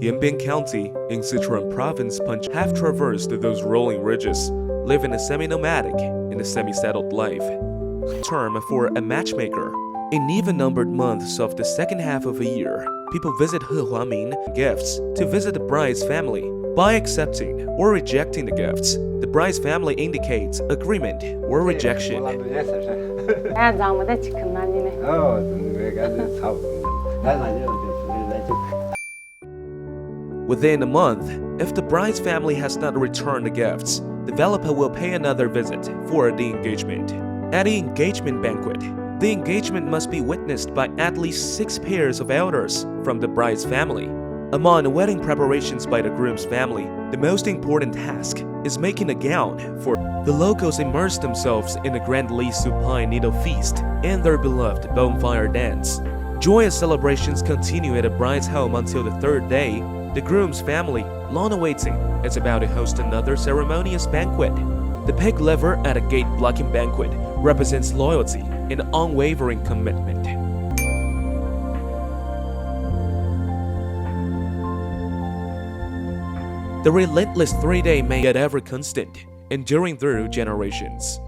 Yanbian County in Sichuan Province have traversed those rolling ridges, living a semi-nomadic in a semi-settled life. Term for a matchmaker. In even-numbered months of the second half of a year, people visit He Huaming gifts to visit the bride's family. By accepting or rejecting the gifts, the bride's family indicates agreement or rejection. Within a month, if the bride's family has not returned the gifts, the developer will pay another visit for the engagement. At the engagement banquet, the engagement must be witnessed by at least 6 pairs of elders from the bride's family. Among the wedding preparations by the groom's family, the most important task is making a gown for the locals. Immerse themselves in the grand Lisu pine needle feast and their beloved bonfire dance. Joyous celebrations continue at the bride's home until the 3rd day. The groom's family, long awaiting, is about to host another ceremonious banquet. The pig liver at a gate-blocking banquet represents loyalty and unwavering commitment. The relentless 3-day may get ever constant, enduring through generations.